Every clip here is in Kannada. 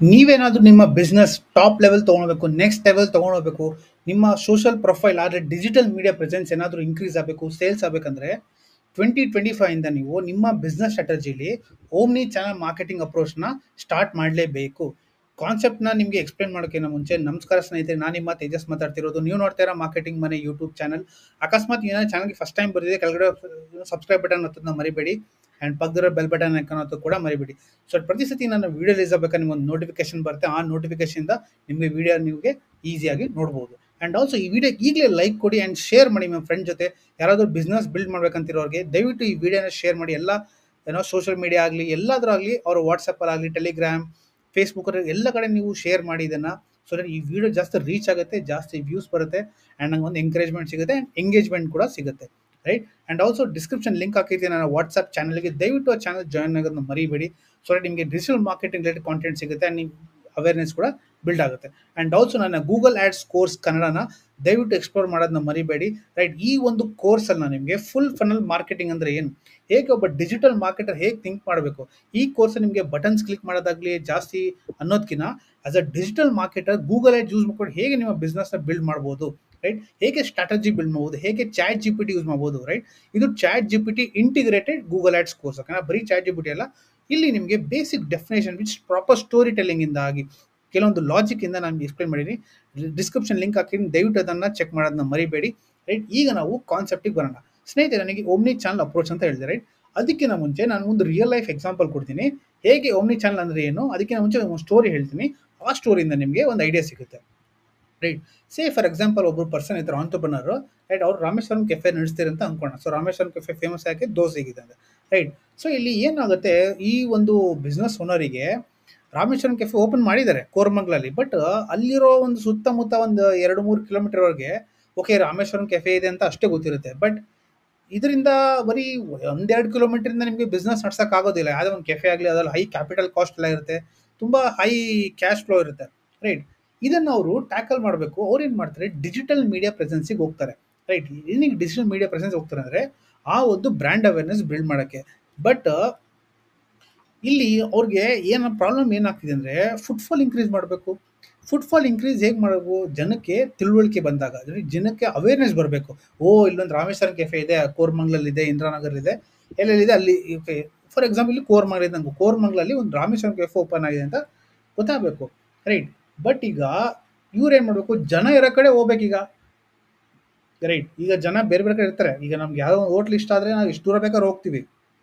ನೀವೇನಾದ್ರೂ ನಿಮ್ಮ ಬಿಸ್ನೆಸ್ ಟಾಪ್ ಲೆವೆಲ್ ತೊಗೊಳ್ಬೇಕು, ನೆಕ್ಸ್ಟ್ ಲೆವೆಲ್ ತೊಗೊಂಡೋಗ್ಬೇಕು, ನಿಮ್ಮ ಸೋಷಿಯಲ್ ಪ್ರೊಫೈಲ್ ಆದರೆ ಡಿಜಿಟಲ್ ಮೀಡಿಯಾ ಪ್ರೆಸೆನ್ಸ್ ಏನಾದರೂ ಇನ್ಕ್ರೀಸ್ ಆಗಬೇಕು, ಸೇಲ್ಸ್ ಆಗಬೇಕಂದ್ರೆ 2025 ಇಂದ ನೀವು ನಿಮ್ಮ ಬಿಸ್ನೆಸ್ ಸ್ಟ್ರಾಟಜಿಲಿ ಓಮ್ನಿ ಚಾನಲ್ ಮಾರ್ಕೆಟಿಂಗ್ ಅಪ್ರೋಚ್ನ ಸ್ಟಾರ್ಟ್ ಮಾಡಲೇಬೇಕು. ಕಾನ್ಸೆಪ್ಟ್ನ ನಿಮಗೆ ಎಕ್ಸ್ಪ್ಲೇನ್ ಮಾಡೋಕ್ಕಿಂತ ಮುಂಚೆ ನಮಸ್ಕಾರ ಸ್ನೇಹಿತರೆ, ನಾನು ನಿಮ್ಮ ತೇಜಸ್ ಮಾತಾಡ್ತಿರೋದು. ನೀವು ನೋಡ್ತಾ ಇರೋ ಮಾರ್ಕೆಟಿಂಗ್ ಮನೆ ಯೂಟ್ಯೂಬ್ ಚಾನಲ್. ಅಕಸ್ಮಾತ್ ಏನಾದ್ರು ಚಾನಲ್ಗೆ ಫಸ್ಟ್ ಟೈಮ್ ಬಂದಿದೆ, ಕೆಳಗಡೆ ಸಬ್ಸ್ಕ್ರೈಬ್ ಬಟನ್ ಒತ್ತೋದನ್ನ ಮರಿಬೇಡಿ. ಆ್ಯಂಡ್ ಪಕ್ಕದಲ್ಲಿರೋ ಬೆಲ್ ಬಟನ್ ಐಕಾನ್ ಒತ್ತೋದು ಕೂಡ ಮರಿಬೇಡಿ. ಸೊ ಪ್ರತಿ ಸತಿ ನನ್ನ ವಿಡಿಯೋ ರಿಲೀಸ್ ಆಗಬೇಕಾದ್ರೆ ನಿಮ್ಗೆ ಒಂದು ನೋಟಿಫಿಕೇಶನ್ ಬರುತ್ತೆ. ಆ ನೋಟಿಫಿಕೇಶನ್ ನಿಮಗೆ ವಿಡಿಯೋ ನಿಮಗೆ ಈಸಿಯಾಗಿ ನೋಡ್ಬೋದು. ಆ್ಯಂಡ್ ಆಲ್ಸೋ ಈ ವಿಡಿಯೋ ಈಗಲೇ ಲೈಕ್ ಕೊಡಿ ಆ್ಯಂಡ್ ಶೇರ್ ಮಾಡಿ ನಿಮ್ಮ ಫ್ರೆಂಡ್ ಜೊತೆ. ಯಾರಾದರೂ ಬಿಸ್ನೆಸ್ ಬಿಲ್ಡ್ ಮಾಡ್ಬೇಕಂತಿರೋರಿಗೆ ದಯವಿಟ್ಟು ಈ ವಿಡಿಯೋನ ಶೇರ್ ಮಾಡಿ. ಎಲ್ಲ ಸೋಷಿಯಲ್ ಮೀಡಿಯಾ ಆಗಲಿ ಎಲ್ಲಾದರೂ ಆಗಲಿ, ಅವರು ವಾಟ್ಸಪ್ಪಲ್ಲಿ ಟೆಲಿಗ್ರಾಮ್, ಫೇಸ್ಬುಕ್ಕಲ್ಲಿ ಎಲ್ಲ ಕಡೆ ನೀವು ಶೇರ್ ಮಾಡಿ ಇದನ್ನು. ಸೊ ದಟ್ ಈ ವಿಡಿಯೋ ಜಾಸ್ತಿ ರೀಚ್ ಆಗುತ್ತೆ, ಜಾಸ್ತಿ ವ್ಯೂಸ್ ಬರುತ್ತೆ, ಆ್ಯಂಡ್ ನಂಗೆ ಒಂದು ಎಂಕರೇಜ್ಮೆಂಟ್ ಸಿಗುತ್ತೆ ಆ್ಯಂಡ್ ಎಂಗೇಜ್ಮೆಂಟ್ ಕೂಡ ಸಿಗುತ್ತೆ, right. And also description link ಹಾಕಿರ್ತೀನಿ ನನ್ನ ವಾಟ್ಸಪ್ ಚಾನಲ್ಗೆ. ದಯವಿಟ್ಟು ಆ ಚಾನಲ್ ಜಾಯ್ನ್ ಆಗೋದನ್ನ ಮರಿಬೇಡಿ. ಸೊ ದಟ್ ನಿಮಗೆ ಡಿಜಿಟಲ್ ಮಾರ್ಕೆಟಿಂಗ್ ರಿಲೇಟೆಡ್ ಕಾಂಟೆಂಟ್ ಸಿಗುತ್ತೆ ಆ್ಯಂಡ್ ನಿಮ್ಮ ಅವೇರ್ನೆಸ್ ಕೂಡ ಬಿಲ್ಡ್ ಆಗುತ್ತೆ. ಆ್ಯಂಡ್ ಆಲ್ಸೋ ನನ್ನ ಗೂಗಲ್ ಆ್ಯಡ್ಸ್ ಕೋರ್ಸ್ ಕನ್ನಡನ ದಯವಿಟ್ಟು ಎಕ್ಸ್ಪ್ಲೋರ್ ಮಾಡೋದನ್ನ ಮರಿಬೇಡಿ, ರೈಟ್. ಈ ಒಂದು ಕೋರ್ಸಲ್ಲಿ ನಾನು ನಿಮಗೆ ಫುಲ್ ಫನಲ್ ಮಾರ್ಕೆಟಿಂಗ್ ಅಂದರೆ ಏನು, ಹೇಗೆ ಒಬ್ಬ ಡಿಜಿಟಲ್ ಮಾರ್ಕೆಟರ್ ಹೇಗೆ ಥಿಂಕ್ ಮಾಡಬೇಕು, ಈ ಕೋರ್ಸ್ ನಿಮಗೆ ಬಟನ್ಸ್ ಕ್ಲಿಕ್ ಮಾಡೋದಾಗಲಿ ಜಾಸ್ತಿ ಅನ್ನೋದಕ್ಕಿಂತ as a digital marketer Google ad use ಮಾಡ್ಕೊಂಡು ಹೇಗೆ ನಿಮ್ಮ ಬಿಸ್ನೆಸ್ನ ಬಿಲ್ಡ್ ಮಾಡ್ಬೋದು, ರೈಟ್. ಹೇಗೆ ಸ್ಟ್ರಾಟಜಿ ಬಿಲ್ಡ್ ಮಾಡ್ಬೋದು, ಹೇಗೆ chat G P T use ಮಾಡ್ಬೋದು, ರೈಟ್. ಇದು chat G P T integrated Google ads course, ಓಕೆನಾ. ಬರೀ ಚಾಟ್ ಜಿ ಪಿ ಟಿ ಅಲ್ಲ, ಇಲ್ಲಿ ನಿಮಗೆ basic definition which proper story telling ಇಂದ ಆಗಿ ಕೆಲವೊಂದು ಲಾಜಿಕ್ ಇಂದ ನಾನು ಎಕ್ಸ್ಪ್ಲೇನ್ ಮಾಡಿದ್ದೀನಿ. ಡಿಸ್ಕ್ರಿಪ್ಷನ್ ಲಿಂಕ್ ಹಾಕಿದ್ದೀನಿ, ದಯವಿಟ್ಟು ಅದನ್ನು ಚೆಕ್ ಮಾಡೋದನ್ನ ಮರಿಬೇಡಿ, ರೈಟ್. ಈಗ ನಾವು ಕಾನ್ಸೆಪ್ಟಿಗೆ ಬರೋಣ. ಸ್ನೇಹಿತರೆ, ನನಗೆ ಓಮ್ನಿ ಚಾನಲ್ ಅಪ್ರೋಚ್ ಅಂತ ಹೇಳಿದೆ, ರೈಟ್. ಅದಕ್ಕಿಂತ ಮುಂಚೆ ನಾನು ಒಂದು ರಿಯಲ್ ಲೈಫ್ ಎಕ್ಸಾಂಪಲ್ ಕೊಡ್ತೀನಿ. ಹೇಗೆ ಓಮ್ನಿ ಚಾನಲ್ ಅಂದರೆ ಏನು, ಅದಕ್ಕಿಂತ ಮುಂಚೆ ಒಂದು ಸ್ಟೋರಿ ಹೇಳ್ತೀನಿ. ಆ ಸ್ಟೋರಿಯಿಂದ ನಿಮಗೆ ಒಂದು ಐಡಿಯಾ ಸಿಗುತ್ತೆ, ರೈಟ್. ಸೇ ಫಾರ್ ಎಕ್ಸಾಂಪಲ್ ಒಬ್ಬರು ಪರ್ಸನ್ ಇದ್ದಾರೆ, ಆಂಟ್ರಪ್ರನರ್, ರೈಟ್. ಅವ್ರು ರಾಮೇಶ್ವರಂ ಕೆಫೆ ನಡೆಸ್ತಾರೆ ಅಂತ ಅನ್ಕೋಣ. ಸೊ ರಾಮೇಶ್ವರಂ ಕೆಫೆ ಫೇಮಸ್ ಯಾಕೆ, ದೋಸೆಗಿದೆ ಅಂತ, ರೈಟ್. ಸೊ ಇಲ್ಲಿ ಏನಾಗುತ್ತೆ, ಈ ಒಂದು ಬಿಸ್ನೆಸ್ ಓನರಿಗೆ ರಾಮೇಶ್ವರಂ ಕೆಫೆ ಓಪನ್ ಮಾಡಿದ್ದಾರೆ ಕೋರಮಂಗ್ಲಲ್ಲಿ. ಬಟ್ ಅಲ್ಲಿರೋ ಒಂದು ಸುತ್ತಮುತ್ತ ಒಂದು 2-3 ಕಿಲೋಮೀಟರ್ವರೆಗೆ ಓಕೆ ರಾಮೇಶ್ವರಂ ಕೆಫೆ ಇದೆ ಅಂತ ಅಷ್ಟೇ ಗೊತ್ತಿರುತ್ತೆ. ಬಟ್ ಇದರಿಂದ ಬರೀ 1-2 ಕಿಲೋಮೀಟರಿಂದ ನಿಮಗೆ ಬಿಸ್ನೆಸ್ ನಡ್ಸೋಕೆ ಆಗೋದಿಲ್ಲ. ಯಾವುದೇ ಒಂದು ಕೆಫೆ ಆಗಲಿ, ಅದ್ರಲ್ಲಿ ಹೈ ಕ್ಯಾಪಿಟಲ್ ಕಾಸ್ಟ್ ಎಲ್ಲ ಇರುತ್ತೆ, ತುಂಬ ಹೈ ಕ್ಯಾಶ್ ಫ್ಲೋ ಇರುತ್ತೆ, ರೈಟ್. ಇದನ್ನು ಅವರು ಟ್ಯಾಕಲ್ ಮಾಡಬೇಕು. ಅವ್ರು ಏನು ಮಾಡ್ತಾರೆ, ಡಿಜಿಟಲ್ ಮೀಡಿಯಾ ಪ್ರೆಸೆನ್ಸಿಗೆ ಹೋಗ್ತಾರೆ, ರೈಟ್. ಏನಕ್ಕೆ ಡಿಜಿಟಲ್ ಮೀಡಿಯಾ ಪ್ರೆಸೆನ್ಸ್ ಹೋಗ್ತಾರೆ ಅಂದರೆ ಆ ಒಂದು ಬ್ರ್ಯಾಂಡ್ ಅವೇರ್ನೆಸ್ ಬಿಲ್ಡ್ ಮಾಡೋಕ್ಕೆ. ಬಟ್ ಇಲ್ಲಿ ಅವ್ರಿಗೆ ಏನು ಪ್ರಾಬ್ಲಮ್ ಏನಾಗ್ತಿದೆ ಅಂದರೆ ಫುಟ್ಫಾಲ್ ಇನ್ಕ್ರೀಸ್ ಮಾಡಬೇಕು. ಫುಟ್ಫಾಲ್ ಇನ್ಕ್ರೀಸ್ ಹೇಗೆ ಮಾಡಬೇಕು, ಜನಕ್ಕೆ ತಿಳುವಳಿಕೆ ಬಂದಾಗ, ಜನಕ್ಕೆ ಅವೇರ್ನೆಸ್ ಬರಬೇಕು. ಓ, ಇಲ್ಲೊಂದು ರಾಮೇಶ್ವರಂ ಕೆಫೆ ಇದೆ, ಕೋರಮಂಗ್ಲಲ್ಲಿದೆ, ಇಂದಿರಾನಗರಲ್ಲಿದೆ, ಎಲ್ಲೆಲ್ಲಿದೆ ಅಲ್ಲಿ. ಓಕೆ, ಫಾರ್ ಎಕ್ಸಾಂಪಲ್ ಇಲ್ಲಿ ಕೋರಮಂಗ್ಲ ಇದೆ, ನಂಗೆ ಕೋರಮಂಗ್ಲಲ್ಲಿ ಒಂದು ರಾಮೇಶ್ವರಂ ಕೆಫೆ ಓಪನ್ ಆಗಿದೆ ಅಂತ ಗೊತ್ತಾಗಬೇಕು, ರೈಟ್. ಬಟ್ ಈಗ ಇವ್ರು ಏನು ಮಾಡಬೇಕು, ಜನ ಇರೋ ಕಡೆ ಹೋಗ್ಬೇಕೀಗ, ರೈಟ್. ಈಗ ಜನ ಬೇರೆ ಬೇರೆ ಕಡೆ ಇರ್ತಾರೆ. ಈಗ ನಮ್ಗೆ ಯಾವುದೋ ಒಂದು ಹೋಟ್ಲ್ ಇಷ್ಟ ಆದರೆ ನಾವು ಎಷ್ಟು ದೂರ ಬೇಕಾದ್ರೂ ಹೋಗ್ತೀವಿ,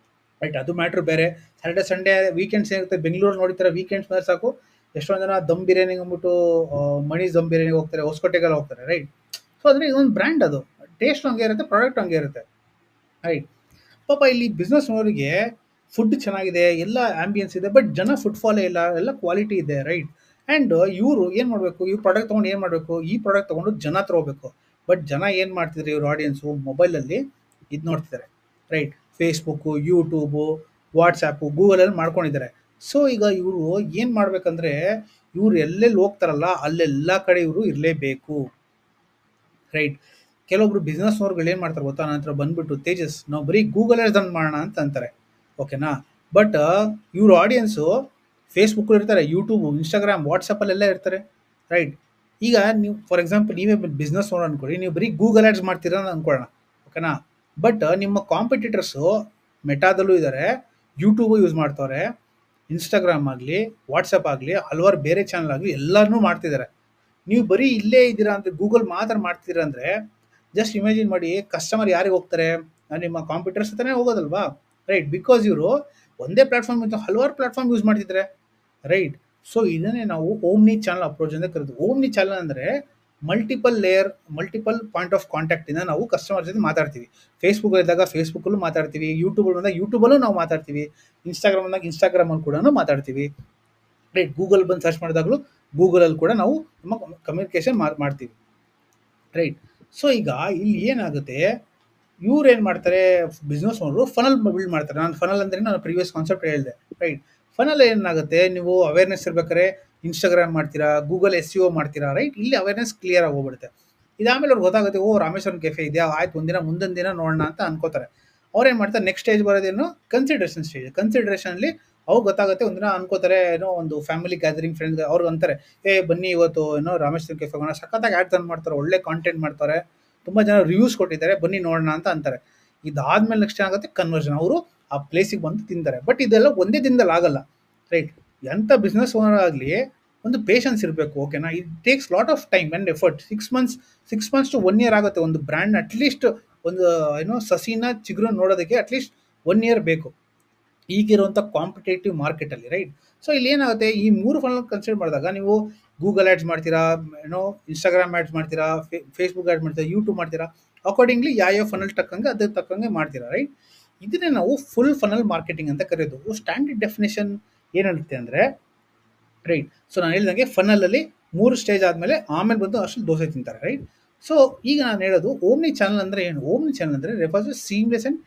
ರೈಟ್. ಅದು ಮ್ಯಾಟ್ರ್ ಬೇರೆ. ಸ್ಯಾಟರ್ಡೆ ಸಂಡೇ ವೀಕೆಂಡ್ಸ್ ಏನಿರುತ್ತೆ, ಬೆಂಗಳೂರು ನೋಡಿತಾರೆ, ವೀಕೆಂಡ್ಸ್ ಮೇಲೆ ಸಾಕು ಎಷ್ಟೊಂದು ಜನ ದಮ್ ಬಿರಿಯಾನಿಗೆ ಅಂದ್ಬಿಟ್ಟು ಮಣೀಸ್ ದಮ್ ಬಿರಿಯಾನಿಗೆ ಹೋಗ್ತಾರೆ, ಹೊಸಕೋಟೆಗೆಲ್ಲ ಹೋಗ್ತಾರೆ, ರೈಟ್. ಸೊ ಅಂದರೆ ಇದೊಂದು ಬ್ರ್ಯಾಂಡ್, ಅದು ಟೇಸ್ಟ್ ಹಂಗೆ ಇರುತ್ತೆ, ಪ್ರಾಡಕ್ಟ್ ಹಂಗೆ ಇರುತ್ತೆ, ರೈಟ್. ಪಾಪ ಇಲ್ಲಿ ಬಿಸ್ನೆಸ್ ಅವರಿಗೆ ಫುಡ್ ಚೆನ್ನಾಗಿದೆ, ಎಲ್ಲ ಆಂಬಿಯನ್ಸ್ ಇದೆ, ಬಟ್ ಜನ ಫುಟ್ಫಾಲೇ ಇಲ್ಲ, ಎಲ್ಲ ಕ್ವಾಲಿಟಿ ಇದೆ, ರೈಟ್. ಆ್ಯಂಡ್ ಇವರು ಏನು ಮಾಡಬೇಕು, ಈ ಪ್ರಾಡಕ್ಟ್ ತೊಗೊಂಡು ಏನು ಮಾಡಬೇಕು, ಈ ಪ್ರಾಡಕ್ಟ್ ತೊಗೊಂಡು ಜನ ಹತ್ರ ಹೋಗ್ಬೇಕು. ಬಟ್ ಜನ ಏನು ಮಾಡ್ತಿದ್ದಾರೆ, ಇವ್ರ ಆಡಿಯನ್ಸು ಮೊಬೈಲಲ್ಲಿ ಇದು ನೋಡ್ತಿದ್ದಾರೆ, ರೈಟ್. ಫೇಸ್ಬುಕ್ಕು, ಯೂಟ್ಯೂಬು, ವಾಟ್ಸಪ್ಪು, ಗೂಗಲಲ್ಲಿ ಮಾಡ್ಕೊಂಡಿದ್ದಾರೆ. ಸೊ ಈಗ ಇವರು ಏನು ಮಾಡಬೇಕಂದ್ರೆ, ಇವ್ರು ಎಲ್ಲೆಲ್ಲಿ ಹೋಗ್ತಾರಲ್ಲ ಅಲ್ಲೆಲ್ಲ ಕಡೆ ಇವರು ಇರಲೇಬೇಕು, ರೈಟ್. ಕೆಲವೊಬ್ರು ಬಿಸ್ನೆಸ್ ಅವ್ರುಗಳು ಏನು ಮಾಡ್ತಾರೆ ಗೊತ್ತಾ, ನನ್ನ ಹತ್ರ ಬಂದ್ಬಿಟ್ಟು, ತೇಜಸ್ ನಾವು ಬರೀ ಗೂಗಲ್ ಆ್ಯಡ್ಸ್ ಮಾಡೋಣ ಅಂತ ಅಂತಾರೆ, ಓಕೆನಾ. ಬಟ್ ಇವ್ರ ಆಡಿಯನ್ಸು ಫೇಸ್ಬುಕ್ಕಲ್ಲಿ ಇರ್ತಾರೆ, ಯೂಟ್ಯೂಬು, ಇನ್ಸ್ಟಾಗ್ರಾಮ್, ವಾಟ್ಸಪ್ಪಲ್ಲೆಲ್ಲ ಇರ್ತಾರೆ, ರೈಟ್. ಈಗ ನೀವು ಫಾರ್ ಎಕ್ಸಾಂಪಲ್ ನೀವೇ ಬಿಸ್ನೆಸ್ ಓನರ್ ಅನ್ಕೊಳ್ಳಿ, ನೀವು ಬರೀ ಗೂಗಲ್ ಆ್ಯಡ್ಸ್ ಮಾಡ್ತೀರಾ ಅಂತ ಅಂದ್ಕೊಳ್ಳೋಣ, ಓಕೆನಾ. ಬಟ್ ನಿಮ್ಮ ಕಾಂಪಿಟೇಟರ್ಸು ಮೆಟಾದಲ್ಲೂ ಇದ್ದಾರೆ, ಯೂಟ್ಯೂಬು ಯೂಸ್ ಮಾಡ್ತವ್ರೆ, ಇನ್ಸ್ಟಾಗ್ರಾಮ್ ಆಗಲಿ, ವಾಟ್ಸಪ್ ಆಗಲಿ, ಹಲವಾರು ಬೇರೆ ಚಾನಲ್ ಆಗಲಿ ಎಲ್ಲನೂ ಮಾಡ್ತಿದ್ದಾರೆ. ನೀವು ಬರೀ ಇಲ್ಲೇ ಇದ್ದೀರಾ ಅಂತ ಗೂಗಲ್ ಮಾತ್ರ ಮಾಡ್ತಿದ್ದೀರಾ ಅಂದರೆ ಜಸ್ಟ್ ಇಮ್ಯಾಜಿನ್ ಮಾಡಿ, ಕಸ್ಟಮರ್ ಯಾರಿಗೆ ಹೋಗ್ತಾರೆ, ನಿಮ್ಮ ಕಾಂಪ್ಯೂಟರ್ಸ್ ಹತ್ರನೇ ಹೋಗೋದಲ್ವಾ, ರೈಟ್. ಬಿಕಾಸ್ ಇವರು ಒಂದೇ ಪ್ಲಾಟ್ಫಾರ್ಮ್ ಇತ್ತು ಹಲವಾರು ಪ್ಲಾಟ್ಫಾರ್ಮ್ ಯೂಸ್ ಮಾಡ್ತಿದ್ದಾರೆ, ರೈಟ್. ಸೊ ಇದನ್ನೇ ನಾವು ಓಮ್ನಿ ಚಾನಲ್ ಅಪ್ರೋಚ್ ಅಂತ ಕರೆದು. ಓಮ್ನಿ ಚಾನಲ್ ಅಂದರೆ multiple layer, multiple point of ಕಾಂಟ್ಯಾಕ್ಟಿಂದ ನಾವು ಕಸ್ಟಮರ್ ಜೊತೆ ಮಾತಾಡ್ತೀವಿ. ಫೇಸ್ಬುಕ್ ಇದ್ದಾಗ ಫೇಸ್ಬುಕ್ಕಲ್ಲೂ ಮಾತಾಡ್ತೀವಿ, ಯೂಟ್ಯೂಬಲ್ಲಿ ಬಂದಾಗ ಯೂಟ್ಯೂಬಲ್ಲೂ ನಾವು ಮಾತಾಡ್ತೀವಿ, ಇನ್ಸ್ಟಾಗ್ರಾಮ್ ಬಂದಾಗ ಇನ್ಸ್ಟಾಗ್ರಾಮಲ್ಲಿ ಕೂಡ ಮಾತಾಡ್ತೀವಿ, ರೈಟ್. ಗೂಗಲ್ ಬಂದು ಸರ್ಚ್ ಮಾಡಿದಾಗಲೂ ಗೂಗಲಲ್ಲಿ ಕೂಡ ನಾವು ನಮ್ಮ ಕಮ್ಯುನಿಕೇಷನ್ ಮಾಡ್ತೀವಿ, ರೈಟ್. ಸೊ ಈಗ ಇಲ್ಲಿ ಏನಾಗುತ್ತೆ, ಇವ್ರು ಏನು ಮಾಡ್ತಾರೆ, ಬಿಸ್ನೆಸ್ ಓನರು ಫನಲ್ ಬಿಲ್ಡ್ ಮಾಡ್ತಾರೆ. ನಾನು ಫನಲ್ ಅಂದರೆ ನಾನು ಪ್ರೀವಿಯಸ್ ಕಾನ್ಸೆಪ್ಟ್ ಹೇಳಿದೆ, ರೈಟ್. ಫನಲ್ ಏನಾಗುತ್ತೆ, ನೀವು ಅವೇರ್ನೆಸ್ ಇರ್ಬೇಕಾದ್ರೆ ಇನ್ಸ್ಟಾಗ್ರಾಮ್ ಮಾಡ್ತೀರಾ, ಗೂಗಲ್ ಎಸ್ ಸಿ ಒ ಮಾಡ್ತೀರಾ, ರೈಟ್. ಇಲ್ಲಿ ಅವೇರ್ನೆಸ್ ಕ್ಲಿಯರ್ ಆಗಿ ಹೋಗ್ಬಿಡುತ್ತೆ. ಇದಾದಮೇಲೆ ಅವ್ರಿಗೆ ಗೊತ್ತಾಗುತ್ತೆ, ಓ ರಾಮೇಶ್ವರಂ ಕೆಫೆ ಇದೆಯಾ, ಆಯ್ತು ಒಂದಿನ ಮುಂದಿನ ದಿನ ನೋಡೋಣ ಅಂತ ಅನ್ಕೋತಾರೆ. ಅವ್ರೇನು ಮಾಡ್ತಾರೆ, ನೆಕ್ಸ್ಟ್ ಸ್ಟೇಜ್ ಬರೋದೇನು, ಕನ್ಸಿಡರೇಷನ್ ಸ್ಟೇಜ್. ಕನ್ಸಿಡರೇಷನಲ್ಲಿ ಅವ್ರು ಗೊತ್ತಾಗುತ್ತೆ ಒಂದಿನ ಅನ್ಕೋತಾರೆ, ಏನೋ ಒಂದು ಫ್ಯಾಮಿಲಿ ಗ್ಯಾದರಿಂಗ್ ಫ್ರೆಂಡ್ಸ್ ಅವ್ರು ಅಂತಾರೆ, ಬನ್ನಿ ಇವತ್ತು ಏನೋ ರಾಮೇಶ್ವರಂ ಕೆಫೆ ಹೋಗೋಣ, ಸಖತ್ತಾಗಿ ಆ್ಯಡ್ ರನ್ ಮಾಡ್ತಾರೆ, ಒಳ್ಳೆ ಕಾಂಟೆಂಟ್ ಮಾಡ್ತಾರೆ, ತುಂಬ ಜನ ರಿವ್ಯೂಸ್ ಕೊಟ್ಟಿದ್ದಾರೆ, ಬನ್ನಿ ನೋಡೋಣ ಅಂತ ಅಂತಾರೆ. ಇದಾದ್ಮೇಲೆ ನೆಕ್ಸ್ಟ್ ಏನಾಗುತ್ತೆ, ಕನ್ವರ್ಷನ್, ಅವರು ಆ ಪ್ಲೇಸಿಗೆ ಬಂದು ತಿಂತಾರೆ. ಬಟ್ ಇದೆಲ್ಲ ಒಂದೇ ದಿನದಲ್ಲಿ ಆಗಲ್ಲ, ರೈಟ್? ಎಂಥ ಬಿಸ್ನೆಸ್ ಓನರ್ ಆಗಲಿ ಒಂದು ಪೇಷನ್ಸ್ ಇರಬೇಕು, ಓಕೆನಾ? It takes lot of time and effort. 6 months to 1 year ಆಗುತ್ತೆ ಒಂದು ಬ್ರ್ಯಾಂಡ್ ಅಟ್ಲೀಸ್ಟ್ ಒಂದು ಏನೋ ಸಸಿನ ಚಿಗುರು ನೋಡೋದಕ್ಕೆ ಅಟ್ಲೀಸ್ಟ್ 1 ಇಯರ್ ಬೇಕು ಈಗಿರುವಂಥ ಕಾಂಪಿಟೇಟಿವ್ ಮಾರ್ಕೆಟಲ್ಲಿ, ರೈಟ್? ಸೊ ಇಲ್ಲಿ ಏನಾಗುತ್ತೆ, ಈ 3 ಫನಲ್ ಕನ್ಸಿಡರ್ ಮಾಡಿದಾಗ ನೀವು ಗೂಗಲ್ ಆ್ಯಡ್ಸ್ ಮಾಡ್ತೀರಾ, ಏನೋ ಇನ್ಸ್ಟಾಗ್ರಾಮ್ ಆ್ಯಡ್ಸ್ ಮಾಡ್ತೀರಾ, ಫೇಸ್ಬುಕ್ ಆ್ಯಡ್ ಮಾಡ್ತೀರಾ, ಯೂಟ್ಯೂಬ್ ಮಾಡ್ತೀರಾ, ಅಕಾರ್ಡಿಂಗ್ಲಿ ಯಾವ ಫನಲ್ ತಕ್ಕಂಗೆ ಅದ್ರ ತಕ್ಕಂಗೆ ಮಾಡ್ತೀರಾ, ರೈಟ್? ಇದನ್ನೇ ನಾವು ಫುಲ್ ಫನಲ್ ಮಾರ್ಕೆಟಿಂಗ್ ಅಂತ ಕರೆಯೋದು. ಸ್ಟ್ಯಾಂಡರ್ಡ್ ಡೆಫಿನೇಷನ್ ಏನಿರುತ್ತೆ ಅಂದರೆ, ರೈಟ್, ಸೊ ನಾನು ಹೇಳಿದಂಗೆ ಫನಲಲ್ಲಿ 3 ಸ್ಟೇಜ್ ಆದಮೇಲೆ ಆಮೇಲೆ ಬಂದು ಅಷ್ಟು ದೋಸೆ ತಿಂತಾರೆ, ರೈಟ್? ಸೊ ಈಗ ನಾನು ಹೇಳೋದು ಓಮ್ನಿ ಚಾನಲ್ ಅಂದರೆ ಏನು? ಓಮ್ನಿ ಚಾನಲ್ ಅಂದರೆ refers to seamless and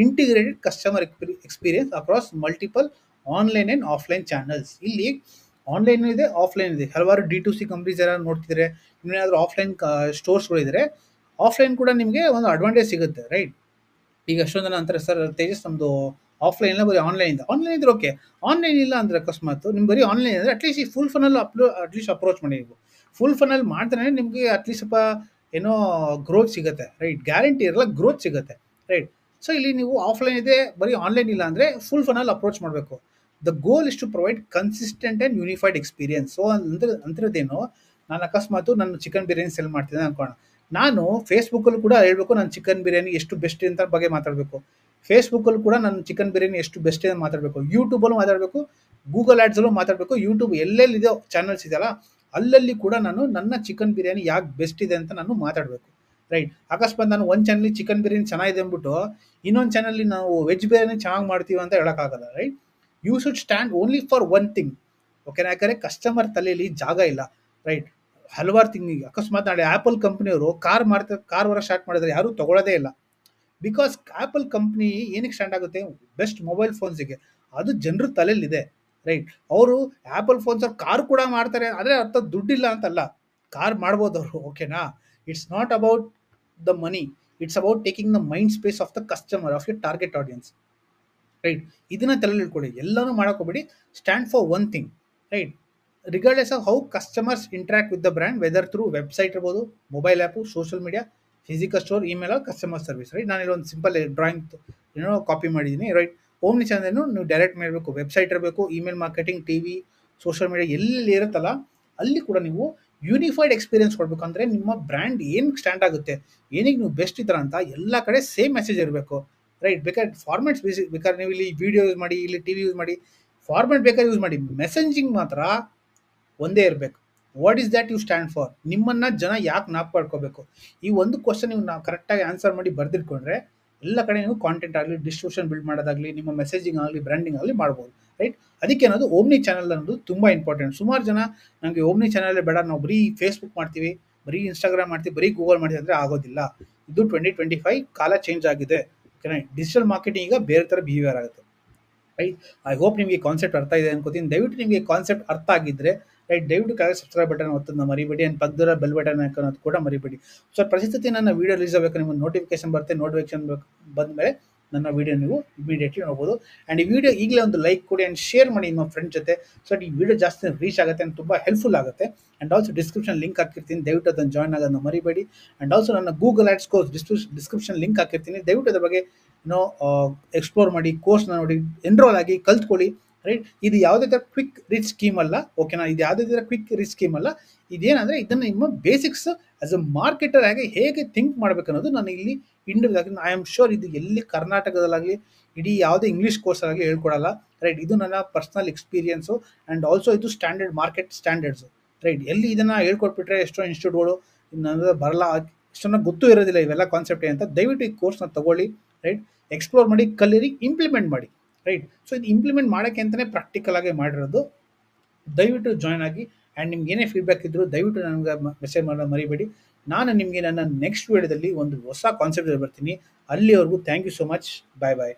integrated customer experience across multiple online and offline channels. ಇಲ್ಲಿ ಆನ್ಲೈನ್ ಇದೆ, ಆಫ್ಲೈನ್ ಇದೆ. ಹಲವಾರು D2C ಕಂಪ್ನೀಸ್ ಯಾರು ನೋಡ್ತಿದ್ರೆ, ಇನ್ನೇನಾದರೂ ಆಫ್ಲೈನ್ ಸ್ಟೋರ್ಸ್ಗಳಿದ್ರೆ, ಆಫ್ಲೈನ್ ಕೂಡ ನಿಮಗೆ ಒಂದು ಅಡ್ವಾಂಟೇಜ್ ಸಿಗುತ್ತೆ, ರೈಟ್? ಈಗ ಎಷ್ಟೊಂದು ಜನ ಅಂತಾರೆ, ಸರ್ ತೇಜಸ್ ನಮ್ಮದು ಆಫ್ಲೈನ್ ಇಲ್ಲ, ಬರೀ ಆನ್ಲೈನ್ ಇದೆ. ಆನ್ಲೈನ್ ಇದ್ರೆ ಓಕೆ, ಆನ್ಲೈನ್ ಇಲ್ಲ ಅಂದರೆ ಅಕಸ್ಮಾತ್ ನಿಮ್ಗೆ ಬರೀ ಆನ್ಲೈನ್ ಅಂದರೆ ಅಟ್ಲೀಸ್ಟ್ ಈ ಫುಲ್ ಫನಲ್ ಅಟ್ಲೀಸ್ಟ್ ಅಪ್ರೋಚ್ ಮಾಡಿ. ನೀವು ಫುಲ್ ಫನಲ್ ಮಾಡಿದ್ರೆ ನಿಮಗೆ ಅಟ್ಲೀಸ್ಟ್ ಸ್ವಲ್ಪ ಏನೋ ಗ್ರೋತ್ ಸಿಗುತ್ತೆ, ರೈಟ್? ಗ್ಯಾರಂಟಿ ಇರಲ್ಲ, ಗ್ರೋತ್ ಸಿಗುತ್ತೆ, ರೈಟ್? ಸೊ ಇಲ್ಲಿ ನೀವು ಆಫ್ಲೈನ್ ಇದೆ, ಬರೀ ಆನ್ಲೈನ್ ಇಲ್ಲ ಅಂದರೆ ಫುಲ್ ಫನಲ್ ಅಪ್ರೋಚ್ ಮಾಡಬೇಕು. The goal is to provide consistent and unified experience. So ಅಂತಿರೋದೇನು, ನಾನು ಅಕಸ್ಮಾತ್ ನಾನು ಚಿಕನ್ ಬಿರಿಯಾನಿ ಸೆಲ್ ಮಾಡ್ತಿದ್ದೆ ಅನ್ಕೋಣ, ನಾನು ಫೇಸ್ಬುಕ್ಕಲ್ಲೂ ಕೂಡ ಹೇಳ್ಬೇಕು ನಾನು ಚಿಕನ್ ಬಿರಿಯಾನಿ ಎಷ್ಟು ಬೆಸ್ಟ್ ಅಂತ ಬಗ್ಗೆ ಮಾತಾಡಬೇಕು. ಫೇಸ್ಬುಕ್ಕಲ್ಲೂ ಕೂಡ ನಾನು ಚಿಕನ್ ಬಿರಿಯಾನಿ ಎಷ್ಟು ಬೆಸ್ಟ್ ಅಂತ ಮಾತಾಡಬೇಕು, ಯೂಟ್ಯೂಬಲ್ಲೂ ಮಾತಾಡಬೇಕು, ಗೂಗಲ್ ಆ್ಯಡ್ಸಲ್ಲೂ ಮಾತಾಡಬೇಕು, ಯೂಟ್ಯೂಬ್ ಎಲ್ಲೆಲ್ಲಿದೆಯೋ ಚಾನಲ್ಸ್ ಇದೆಯಲ್ಲ ಅಲ್ಲಲ್ಲಿ ಕೂಡ ನಾನು ನನ್ನ ಚಿಕನ್ ಬಿರಿಯಾನಿ ಯಾಕೆ ಬೆಸ್ಟ್ ಇದೆ ಅಂತ ನಾನು ಮಾತಾಡಬೇಕು, ರೈಟ್? ಅಕಸ್ಮಾತ್ ನಾನು ಒಂದು ಚಾನಲ್ ಚಿಕನ್ ಬಿರಿಯಾನಿ ಚೆನ್ನಾಗಿದೆ ಅಂದ್ಬಿಟ್ಟು ಇನ್ನೊಂದು ಚಾನಲ್ಲಿ ನಾವು ವೆಜ್ ಬಿರಿಯಾನಿ ಚೆನ್ನಾಗಿ ಮಾಡ್ತೀವಿ ಅಂತ ಹೇಳೋಕ್ಕಾಗಲ್ಲ, right? You should stand only for one thing, ಓಕೆನಾ? ಯಾಕಂದರೆ ಕಸ್ಟಮರ್ ತಲೆಯಲ್ಲಿ ಜಾಗ ಇಲ್ಲ, ರೈಟ್? ಹಲವಾರು ತಿಂಗಳಿಗೆ ಅಕಸ್ಮಾತ್ ನಾಳೆ ಆ್ಯಪಲ್ ಕಂಪ್ನಿಯವರು ಕಾರ್ ವರ ಸ್ಟಾರ್ಟ್ ಮಾಡಿದ್ರೆ ಯಾರೂ ತೊಗೊಳ್ಳೋದೇ ಇಲ್ಲ. ಬಿಕಾಸ್ ಆ್ಯಪಲ್ ಕಂಪ್ನಿ ಏನಕ್ಕೆ ಸ್ಟ್ಯಾಂಡ್ ಆಗುತ್ತೆ, ಬೆಸ್ಟ್ ಮೊಬೈಲ್ ಫೋನ್ಸಿಗೆ. ಅದು ಜನರ ತಲೆಯಲ್ಲಿದೆ, ರೈಟ್? ಅವರು ಆ್ಯಪಲ್ ಫೋನ್ಸ್ ಅವ್ರು ಕಾರ್ ಕೂಡ ಮಾಡ್ತಾರೆ, ಆದರೆ ಅರ್ಥ ದುಡ್ಡಿಲ್ಲ ಅಂತಲ್ಲ, ಕಾರ್ ಮಾಡ್ಬೋದು ಅವರು, ಓಕೆನಾ? It's not about the money, it's about taking the mind space of the customer, of your target audience, right? ಇದನ್ನ ತಲೆಯಲ್ಲಿ ಇಟ್ಕೊಳ್ಳಿ, ಎಲ್ಲನೂ ಮಾಡೋಕೋಬೇಡಿ, stand for one thing, right? Regardless of how customers interact with the brand, whether through website ಇರ್ಬೋದು, mobile app, social media, physical store, email or customer service, right? ನಾನು ಒಂದು ಸಿಂಪಲ್ ಡ್ರಾಯಿಂಗ್ ಏನೋ ಕಾಪಿ ಮಾಡಿದ್ದೀನಿ, ರೈಟ್? ಓಮ್ನಿ ಚಾನಲ್ ನೀವು ಡೈರೆಕ್ಟ್ ಮಾಡಬೇಕು, ವೆಬ್ಸೈಟ್ ಇರಬೇಕು, email marketing, TV, social media ಎಲ್ಲಿ ಇರುತ್ತಲ್ಲ ಅಲ್ಲಿ ಕೂಡ ನೀವು ಯೂನಿಫೈಡ್ ಎಕ್ಸ್ಪೀರಿಯನ್ಸ್ ಕೊಡಬೇಕು. ಅಂದರೆ ನಿಮ್ಮ ಬ್ರ್ಯಾಂಡ್ ಏನಕ್ಕೆ ಸ್ಟ್ಯಾಂಡ್ ಆಗುತ್ತೆ, ಏನಕ್ಕೆ ನೀವು ಬೆಸ್ಟ್ ಇದ್ದೀರ ಅಂತ ಎಲ್ಲ ಕಡೆ ಸೇಮ್ ಮೆಸೇಜ್ ಇರಬೇಕು, ರೈಟ್? ಬೇಕಾದ್ರೆ ಫಾರ್ಮ್ಯಾಟ್ಸ್ ಬೇಕಾದ್ರೆ ನೀವು ಇಲ್ಲಿ ವಿಡಿಯೋ ಯೂಸ್ ಮಾಡಿ, ಇಲ್ಲಿ ಟಿ ವಿ ಯೂಸ್ ಮಾಡಿ, ಫಾರ್ಮ್ಯಾಟ್ ಬೇಕಾದ್ರೆ ಯೂಸ್ ಮಾಡಿ, ಮೆಸೇಜಿಂಗ್ ಮಾತ್ರ ಒಂದೇ ಇರಬೇಕು. What is that you stand for? ನಿಮ್ಮನ್ನು ಜನ ಯಾಕೆ ಮಾಡ್ಕೊಳ್ಬೇಕು? ಈ ಒಂದು ಕ್ವಶನ್ ನೀವು ಕರೆಕ್ಟಾಗಿ ಆನ್ಸರ್ ಮಾಡಿ ಬರೆದಿಟ್ಕೊಂಡ್ರೆ ಎಲ್ಲ ಕಡೆ ನೀವು ಕಾಂಟೆಂಟ್ ಆಗಲಿ, ಡಿಸ್ಟ್ರಿಬ್ಯೂಷನ್ ಬಿಲ್ಡ್ ಮಾಡೋದಾಗಲಿ, ನಿಮ್ಮ ಮೆಸೇಜಿಂಗ್ ಆಗಲಿ, ಬ್ರ್ಯಾಂಡಿಂಗ್ ಆಗಲಿ ಮಾಡ್ಬೋದು, ರೈಟ್? ಅದಕ್ಕೆ ಅನ್ನೋದು ಓಮ್ನಿ ಚಾನಲ್ ಅನ್ನೋದು ತುಂಬ ಇಂಪಾರ್ಟೆಂಟ್. ಸುಮಾರು ಜನ ನನಗೆ ಓಮ್ನಿ ಚಾನಲ್ ಬೇಡ, ನಾವು ಬರೀ ಫೇಸ್ಬುಕ್ ಮಾಡ್ತೀವಿ, ಬರೀ ಇನ್ಸ್ಟಾಗ್ರಾಮ್ ಮಾಡ್ತೀವಿ, ಬರೀ ಗೂಗಲ್ ಮಾಡ್ತೀವಿ ಅಂದರೆ ಆಗೋದಿಲ್ಲ. ಇದು 2025 ಕಾಲ ಚೇಂಜ್ ಆಗಿದೆ, ಓಕೆನಾ? ಡಿಜಿಟಲ್ ಮಾರ್ಕೆಟಿಂಗ್ ಈಗ ಬೇರೆ ಥರ ಬಿಹೇವಿಯರ್ ಆಗುತ್ತೆ, ರೈಟ್? ಐ ಹೋಪ್ ನಿಮಗೆ ಕಾನ್ಸೆಪ್ಟ್ ಅರ್ಥ ಇದೆ ಅನ್ಕೋತೀನಿ. ದಯವಿಟ್ಟು ನಿಮಗೆ ಕಾನ್ಸೆಪ್ಟ್ ಅರ್ಥ ಆಗಿದ್ದರೆ, ರೈಟ್, ದಯವಿಟ್ಟು ಕೆಳಗೆ ಸಬ್ಸ್ಕ್ರೈಬ್ ಬಟನ್ ಒತ್ತೋದನ್ನ ಮರಿಬೇಡಿ, ಆ್ಯಂಡ್ ಪಕ್ಕದ ಬೆಲ್ ಬಟನ್ ಹಾಕೋದು ಕೂಡ ಮರಿಬೇಡಿ. ಸೊ ಪ್ರತಿಸತಿ ನನ್ನ ವೀಡಿಯೋ ರಿಲೀಸ್ ಆಗಬೇಕು, ನಿಮಗೆ ನೋಟಿಫಿಕೇಶನ್ ಬರುತ್ತೆ, ನೋಟಿಫಿಕೇಶನ್ ಬಂದ ಮೇಲೆ ನನ್ನ ವೀಡಿಯೋ ನೀವು ಇಮಿಡಿಯೇಟ್ಲಿ ನೋಡ್ಬೋದು. ಆ್ಯಂಡ್ ಈ ವಿಡಿಯೋ ಈಗಲೇ ಒಂದು ಲೈಕ್ ಕೊಡಿ ಆ್ಯಂಡ್ ಶೇರ್ ಮಾಡಿ ನಿಮ್ಮ ಫ್ರೆಂಡ್ ಜೊತೆ, ಸೊ ಈ ವಿಡಿಯೋ ಜಾಸ್ತಿ ರೀಚ್ ಆಗುತ್ತೆ ಆ್ಯಂಡ್ ತುಂಬ ಹೆಲ್ಪ್ಫುಲ್ ಆಗುತ್ತೆ. ಆ್ಯಂಡ್ ಆಲ್ಸೋ ಡಿಸ್ಕ್ರಿಪ್ಷನ್ ಲಿಂಕ್ ಹಾಕಿರ್ತೀನಿ, ದಯವಿಟ್ಟು ಅದನ್ನು ಜಾಯ್ನ್ ಆಗೋದನ್ನ ಮರಿಬೇಡಿ. ಆ್ಯಂಡ್ ಆಲ್ಸೋ ನನ್ನ Google ads course description link ಹಾಕಿರ್ತೀನಿ, ದಯವಿಟ್ಟು ಅದ್ರ ಬಗ್ಗೆ ಎಕ್ಸ್ಪ್ಲೋರ್ ಮಾಡಿ, ಕೋರ್ಸ್ನ ನೋಡಿ, ಎನ್ರೋಲ್ ಆಗಿ ಕಲ್ತ್ಕೊಳ್ಳಿ, ರೈಟ್? ಇದು ಯಾವುದೇ ಥರ ಕ್ವಿಕ್ ರಿಚ್ ಸ್ಕೀಮ್ ಅಲ್ಲ, ಓಕೆನಾ? ಇದು ಯಾವುದೇ ಥರ ಕ್ವಿಕ್ ರಿಚ್ ಸ್ಕೀಮ್ ಅಲ್ಲ. ಇದೇನಂದರೆ ಇದನ್ನು ನಿಮ್ಮ ಬೇಸಿಕ್ಸ್ ಆಸ್ ಅ ಮಾರ್ಕೆಟರ್ ಆಗಿ ಹೇಗೆ ಥಿಂಕ್ ಮಾಡಬೇಕು ಅನ್ನೋದು ನಾನು ಇಲ್ಲಿ ಇಂಡಿವಿಜುವಲ್ ಐ ಆಮ್ ಶೋರ್ ಇದು ಎಲ್ಲಿ ಕರ್ನಾಟಕದಲ್ಲಾಗಲಿ ಇಡೀ ಯಾವುದೇ ಇಂಗ್ಲೀಷ್ ಕೋರ್ಸಲ್ಲಾಗಲಿ ಹೇಳ್ಕೊಡಲ್ಲ, ರೈಟ್? ಇದು ನನ್ನ ಪರ್ಸ್ನಲ್ ಎಕ್ಸ್ಪೀರಿಯನ್ಸು. ಆ್ಯಂಡ್ ಆಲ್ಸೋ ಇದು ಸ್ಟ್ಯಾಂಡರ್ಡ್ ಮಾರ್ಕೆಟ್ ಸ್ಟ್ಯಾಂಡರ್ಡ್ಸು, ರೈಟ್? ಎಲ್ಲಿ ಇದನ್ನು ಹೇಳ್ಕೊಟ್ಬಿಟ್ರೆ ಎಷ್ಟೋ ಇನ್ಸ್ಟಿಟ್ಯೂಟ್ಗಳು ನನ್ನ ಬರಲ್ಲ, ಎಷ್ಟೊಂದು ಗೊತ್ತೂ ಇರೋದಿಲ್ಲ ಇವೆಲ್ಲ ಕಾನ್ಸೆಪ್ಟ್ ಅಂತ. ದಯವಿಟ್ಟು ಈ ಕೋರ್ಸ್ನ ತಗೊಳ್ಳಿ, ರೈಟ್? ಎಕ್ಸ್ಪ್ಲೋರ್ ಮಾಡಿ, ಕಲೀರಿ, ಇಂಪ್ಲಿಮೆಂಟ್ ಮಾಡಿ, ರೈಟ್? ಸೊ ಇದು ಇಂಪ್ಲಿಮೆಂಟ್ ಮಾಡೋಕ್ಕೆ ಅಂತಲೇ ಪ್ರಾಕ್ಟಿಕಲ್ ಆಗಿ ಮಾಡಿರೋದು. ದಯವಿಟ್ಟು ಜಾಯ್ನ್ ಆಗಿ. ಆ್ಯಂಡ್ ನಿಮ್ಗೆ ಏನೇ ಫೀಡ್ಬ್ಯಾಕ್ ಇದ್ದರೂ ದಯವಿಟ್ಟು ನನಗೆ ಮೆಸೇಜ್ ಮಾಡೋದು ಮರಿಬೇಡಿ. ನಾನು ನಿಮಗೆ ನನ್ನ ನೆಕ್ಸ್ಟ್ ವೀಡಿಯೋದಲ್ಲಿ ಒಂದು ಹೊಸ ಕಾನ್ಸೆಪ್ಟ್ ಬರ್ತೀನಿ. ಅಲ್ಲಿವರೆಗೂ thank you so much. Bye bye.